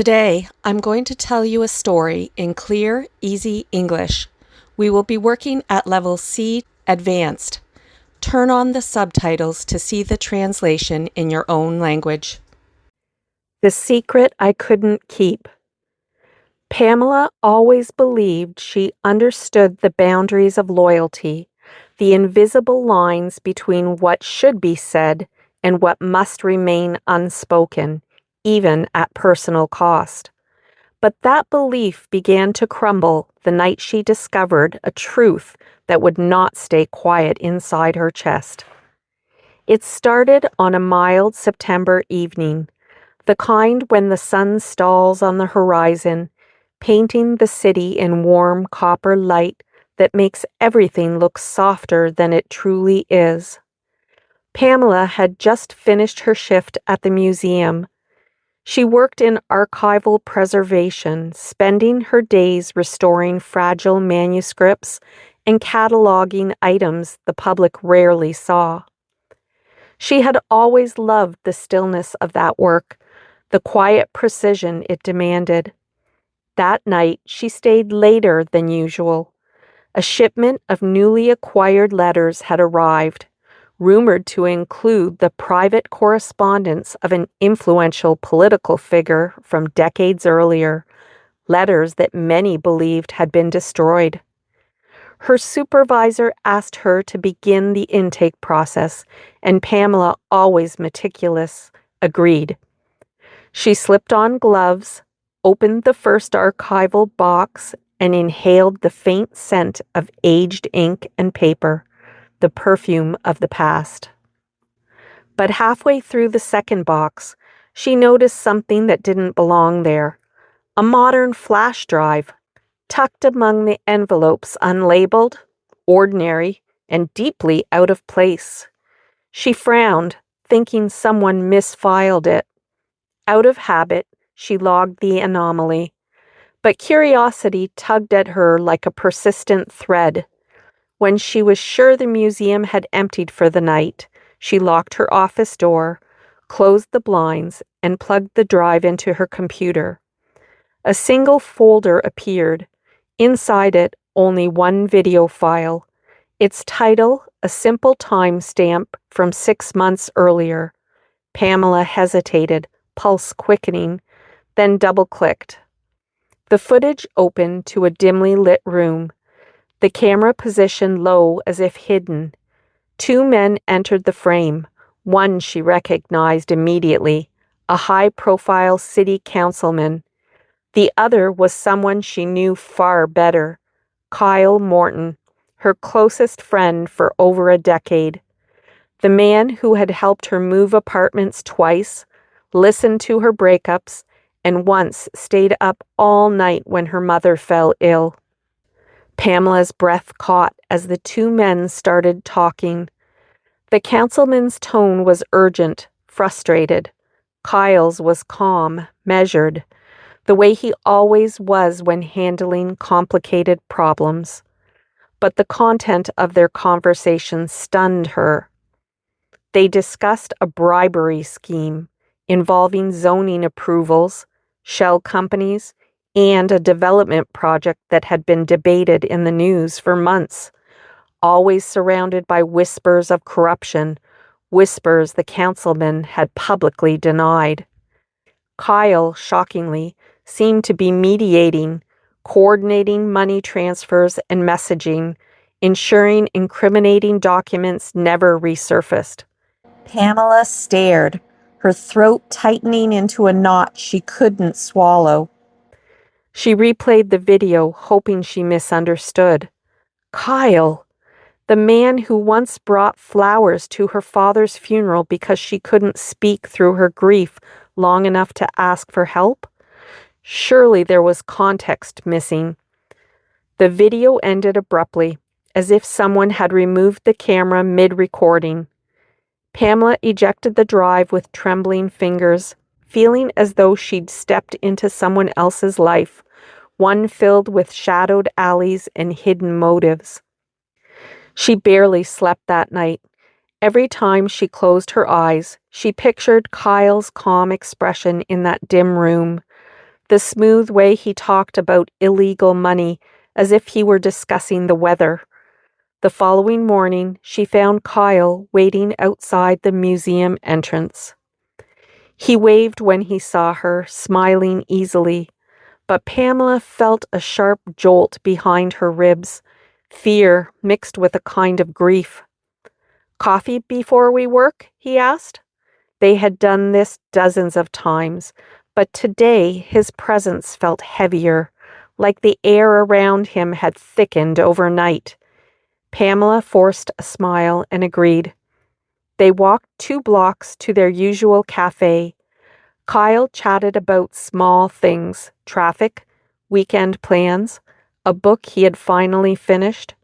Today, I'm going to tell you a story in clear, easy English. We will be working at level C Advanced. Turn on the subtitles to see the translation in your own language. The secret I couldn't keep. Pamela always believed she understood the boundaries of loyalty, the invisible lines between what should be said and what must remain unspoken, even at personal cost. But that belief began to crumble the night she discovered a truth that would not stay quiet inside her chest. It started on a mild September evening, the kind when the sun stalls on the horizon, painting the city in warm copper light that makes everything look softer than it truly is. Pamela had just finished her shift at the museum. She worked in archival preservation, spending her days restoring fragile manuscripts and cataloging items the public rarely saw. She had always loved the stillness of that work, the quiet precision it demanded. That night, she stayed later than usual. A shipment of newly acquired letters had arrived, rumored to include the private correspondence of an influential political figure from decades earlier, letters that many believed had been destroyed. Her supervisor asked her to begin the intake process, and Pamela, always meticulous, agreed. She slipped on gloves, opened the first archival box, and inhaled the faint scent of aged ink and paper, the perfume of the past. But halfway through the second box, she noticed something that didn't belong there. A modern flash drive, tucked among the envelopes, unlabeled, ordinary, and deeply out of place. She frowned, thinking someone misfiled it. Out of habit, she logged the anomaly. But curiosity tugged at her like a persistent thread. When she was sure the museum had emptied for the night, she locked her office door, closed the blinds, and plugged the drive into her computer. A single folder appeared. Inside it, only one video file. Its title, a simple timestamp from 6 months earlier. Pamela hesitated, pulse quickening, then double-clicked. The footage opened to a dimly lit room, the camera positioned low as if hidden. 2 men entered the frame. One she recognized immediately, a high-profile city councilman. The other was someone she knew far better, Kyle Morton, her closest friend for over a decade. The man who had helped her move apartments twice, listened to her breakups, and once stayed up all night when her mother fell ill. Pamela's breath caught as the 2 men started talking. The councilman's tone was urgent, frustrated. Kyle's was calm, measured, the way he always was when handling complicated problems. But the content of their conversation stunned her. They discussed a bribery scheme involving zoning approvals, shell companies, and a development project that had been debated in the news for months, always surrounded by whispers of corruption, whispers the councilman had publicly denied. Kyle, shockingly, seemed to be mediating, coordinating money transfers and messaging, ensuring incriminating documents never resurfaced. Pamela stared, her throat tightening into a knot she couldn't swallow. She replayed the video, hoping she misunderstood. Kyle, the man who once brought flowers to her father's funeral because she couldn't speak through her grief long enough to ask for help? Surely there was context missing. The video ended abruptly, as if someone had removed the camera mid-recording. Pamela ejected the drive with trembling fingers, feeling as though she'd stepped into someone else's life, one filled with shadowed alleys and hidden motives. She barely slept that night. Every time she closed her eyes, she pictured Kyle's calm expression in that dim room, the smooth way he talked about illegal money as if he were discussing the weather. The following morning, she found Kyle waiting outside the museum entrance. He waved when he saw her, smiling easily, but Pamela felt a sharp jolt behind her ribs, fear mixed with a kind of grief. "Coffee before we work?" he asked. They had done this dozens of times, but today his presence felt heavier, like the air around him had thickened overnight. Pamela forced a smile and agreed. They walked 2 blocks to their usual cafe. Kyle chatted about small things, traffic, weekend plans, a book he had finally finished.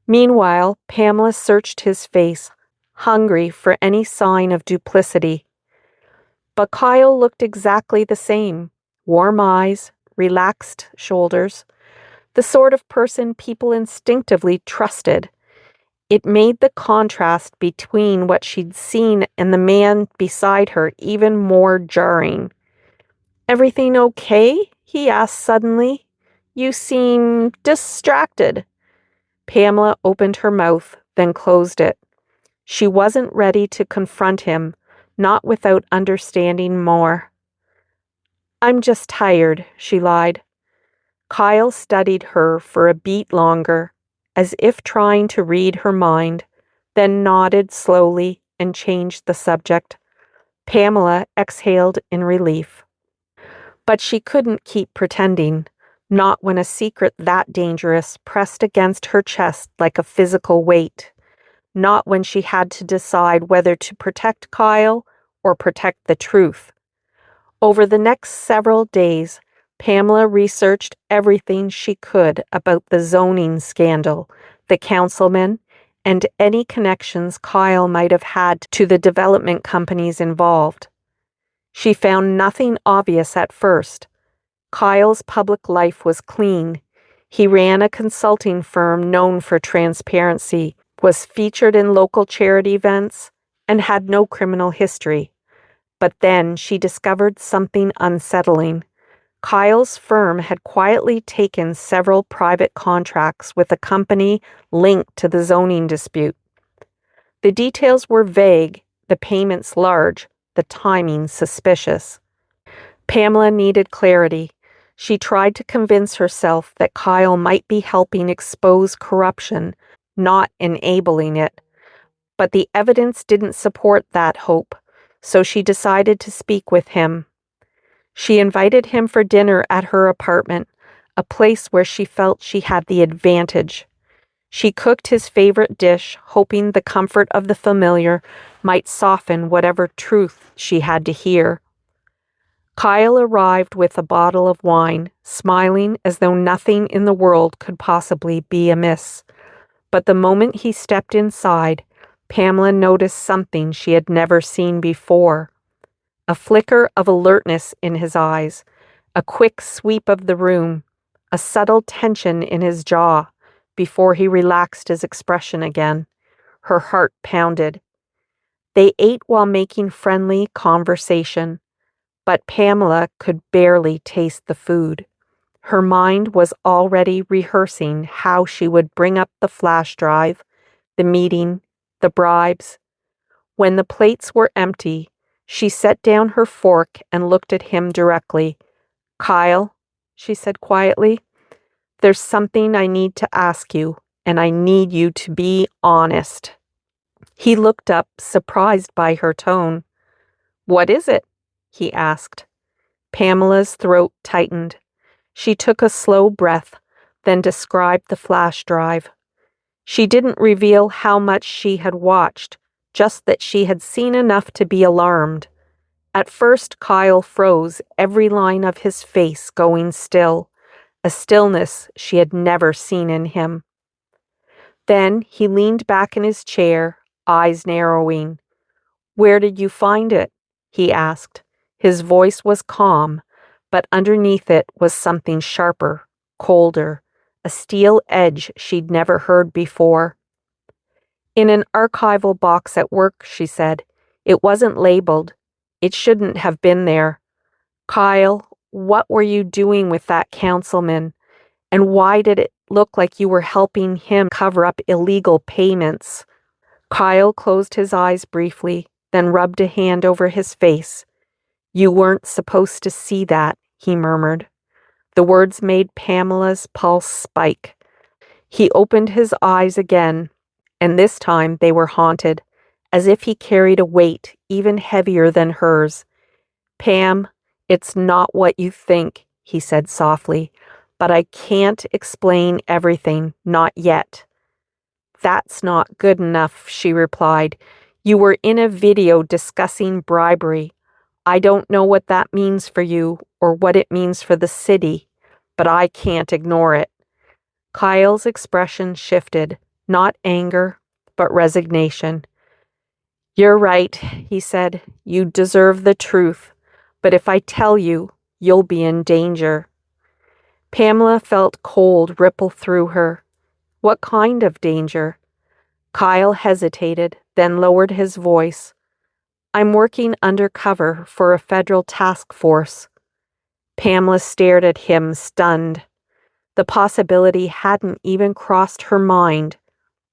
Meanwhile, Pamela searched his face, hungry for any sign of duplicity. But Kyle looked exactly the same, warm eyes, relaxed shoulders, the sort of person people instinctively trusted. It made the contrast between what she'd seen and the man beside her even more jarring. "Everything okay?" he asked suddenly. "You seem distracted." Pamela opened her mouth, then closed it. She wasn't ready to confront him, not without understanding more. "I'm just tired," she lied. Kyle studied her for a beat longer, as if trying to read her mind, then nodded slowly and changed the subject. Pamela exhaled in relief. But she couldn't keep pretending, not when a secret that dangerous pressed against her chest like a physical weight, not when she had to decide whether to protect Kyle or protect the truth. Over the next several days, Pamela researched everything she could about the zoning scandal, the councilman, and any connections Kyle might have had to the development companies involved. She found nothing obvious at first. Kyle's public life was clean. He ran a consulting firm known for transparency, was featured in local charity events, and had no criminal history. But then she discovered something unsettling. Kyle's firm had quietly taken several private contracts with a company linked to the zoning dispute. The details were vague, the payments large, the timing suspicious. Pamela needed clarity. She tried to convince herself that Kyle might be helping expose corruption, not enabling it. But the evidence didn't support that hope, so she decided to speak with him. She invited him for dinner at her apartment, a place where she felt she had the advantage. She cooked his favorite dish, hoping the comfort of the familiar might soften whatever truth she had to hear. Kyle arrived with a bottle of wine, smiling as though nothing in the world could possibly be amiss. But the moment he stepped inside, Pamela noticed something she had never seen before. A flicker of alertness in his eyes, a quick sweep of the room, a subtle tension in his jaw before he relaxed his expression again. Her heart pounded. They ate while making friendly conversation, but Pamela could barely taste the food. Her mind was already rehearsing how she would bring up the flash drive, the meeting, the bribes. When the plates were empty, she set down her fork and looked at him directly. "Kyle," she said quietly, "there's something I need to ask you, and I need you to be honest." He looked up, surprised by her tone. "What is it?" he asked. Pamela's throat tightened. She took a slow breath, then described the flash drive. She didn't reveal how much she had watched, just that she had seen enough to be alarmed. At first, Kyle froze, every line of his face going still, a stillness she had never seen in him. Then he leaned back in his chair, eyes narrowing. "Where did you find it?" he asked. His voice was calm, but underneath it was something sharper, colder, a steel edge she'd never heard before. "In an archival box at work," she said. "It wasn't labeled. It shouldn't have been there." Kyle what were you doing with that councilman? And why did it look like you were helping him cover up illegal payments? Kyle closed his eyes briefly, then rubbed a hand over his face. You weren't supposed to see that, he murmured. The words made Pamela's pulse spike. He opened his eyes again, and this time they were haunted, as if he carried a weight even heavier than hers. Pam, it's not what you think, he said softly, but I can't explain everything, not yet. That's not good enough, she replied. You were in a video discussing bribery. I don't know what that means for you or what it means for the city, but I can't ignore it. Kyle's expression shifted, not anger, but resignation. You're right, he said. You deserve the truth, but if I tell you, you'll be in danger. Pamela felt cold ripple through her. What kind of danger? Kyle hesitated, then lowered his voice. I'm working undercover for a federal task force. Pamela stared at him, stunned. The possibility hadn't even crossed her mind,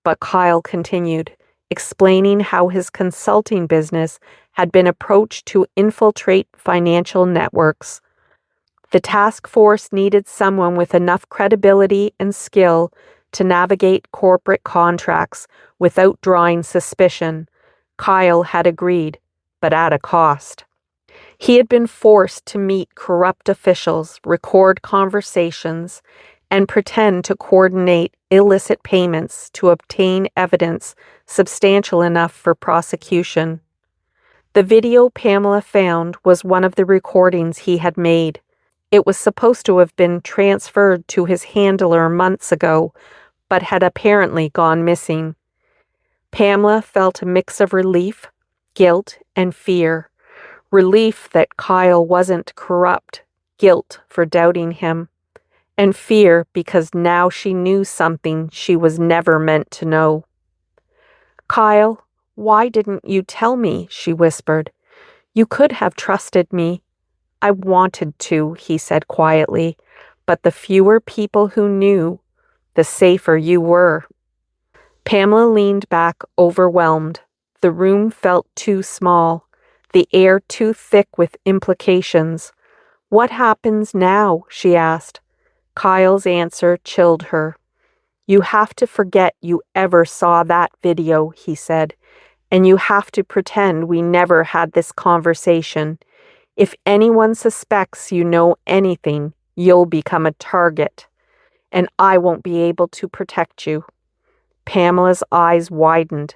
but Kyle continued, explaining how his consulting business had been approached to infiltrate financial networks. The task force needed someone with enough credibility and skill to navigate corporate contracts without drawing suspicion. Kyle had agreed, but at a cost. He had been forced to meet corrupt officials, record conversations, and pretend to coordinate illicit payments to obtain evidence substantial enough for prosecution. The video Pamela found was one of the recordings he had made. It was supposed to have been transferred to his handler months ago, but had apparently gone missing. Pamela felt a mix of relief, guilt, and fear. Relief that Kyle wasn't corrupt, guilt for doubting him, and fear because now she knew something she was never meant to know. Kyle, why didn't you tell me? She whispered. You could have trusted me. I wanted to, he said quietly, but the fewer people who knew, the safer you were. Pamela leaned back, overwhelmed. The room felt too small, the air too thick with implications. What happens now? She asked. Kyle's answer chilled her. You have to forget you ever saw that video, he said, and you have to pretend we never had this conversation. If anyone suspects you know anything, you'll become a target, and I won't be able to protect you. Pamela's eyes widened.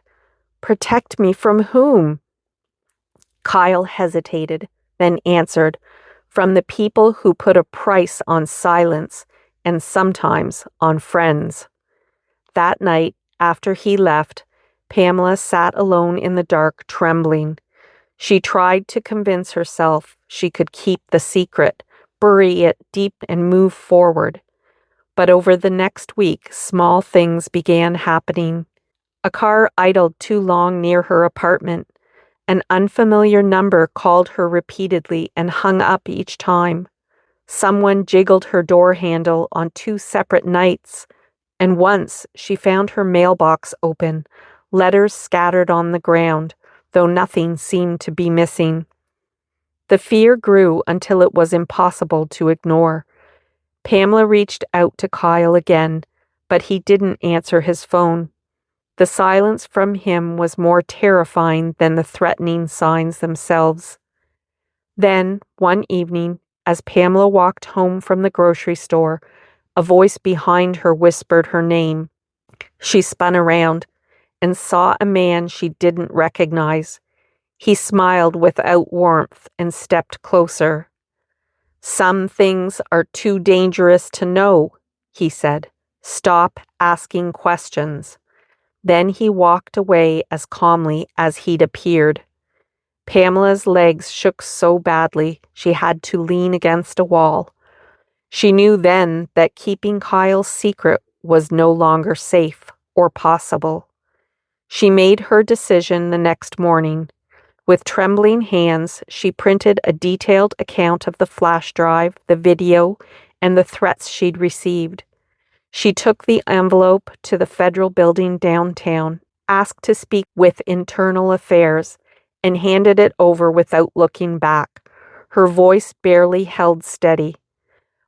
Protect me from whom? Kyle hesitated, then answered, from the people who put a price on silence and sometimes on friends. That night, after he left, Pamela sat alone in the dark, trembling. She tried to convince herself she could keep the secret, bury it deep and move forward. But over the next week, small things began happening. A car idled too long near her apartment. An unfamiliar number called her repeatedly and hung up each time. Someone jiggled her door handle on 2 separate nights, and once she found her mailbox open, letters scattered on the ground, though nothing seemed to be missing. The fear grew until it was impossible to ignore. Pamela reached out to Kyle again, but he didn't answer his phone. The silence from him was more terrifying than the threatening signs themselves. Then, one evening, as Pamela walked home from the grocery store, a voice behind her whispered her name. She spun around and saw a man she didn't recognize. He smiled without warmth and stepped closer. Some things are too dangerous to know, he said. Stop asking questions. Then he walked away as calmly as he'd appeared. Pamela's legs shook so badly she had to lean against a wall. She knew then that keeping Kyle's secret was no longer safe or possible. She made her decision the next morning. With trembling hands, she printed a detailed account of the flash drive, the video, and the threats she'd received. She took the envelope to the federal building downtown, asked to speak with Internal Affairs, and handed it over without looking back. Her voice barely held steady.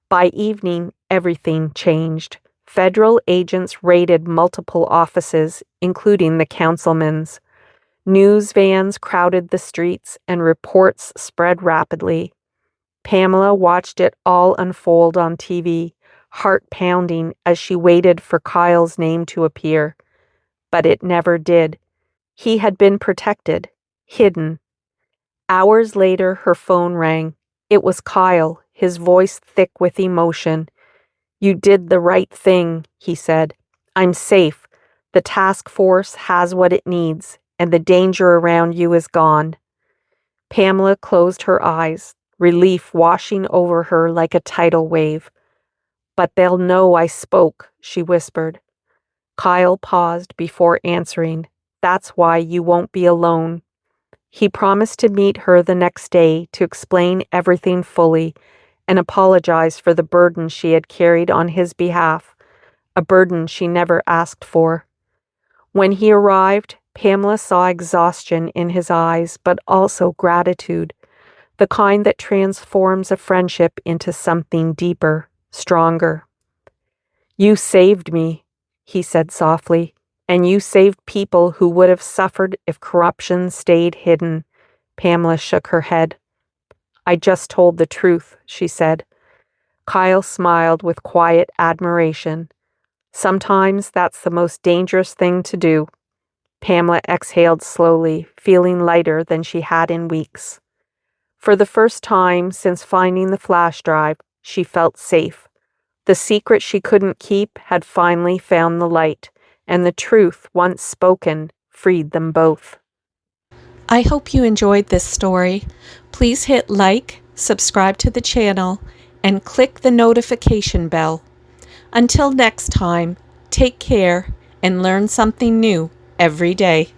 By evening, everything changed. Federal agents raided multiple offices, including the councilman's. News vans crowded the streets, and reports spread rapidly. Pamela watched it all unfold on TV, heart pounding as she waited for Kyle's name to appear. But it never did. He had been protected, hidden. Hours later, her phone rang. It was Kyle, his voice thick with emotion. "You did the right thing," he said. "I'm safe. The task force has what it needs, and the danger around you is gone." Pamela closed her eyes, relief washing over her like a tidal wave. "But they'll know I spoke," she whispered. Kyle paused before answering. "That's why you won't be alone." He promised to meet her the next day to explain everything fully and apologize for the burden she had carried on his behalf, a burden she never asked for. When he arrived, Pamela saw exhaustion in his eyes, but also gratitude, the kind that transforms a friendship into something deeper, stronger. "You saved me," he said softly, "and you saved people who would have suffered if corruption stayed hidden." Pamela shook her head. "I just told the truth," she said. Kyle smiled with quiet admiration. "Sometimes that's the most dangerous thing to do." Pamela exhaled slowly, feeling lighter than she had in weeks. For the first time since finding the flash drive, she felt safe. The secret she couldn't keep had finally found the light, and the truth, once spoken, freed them both. I hope you enjoyed this story. Please hit like, subscribe to the channel, and click the notification bell. Until next time, take care and learn something new every day.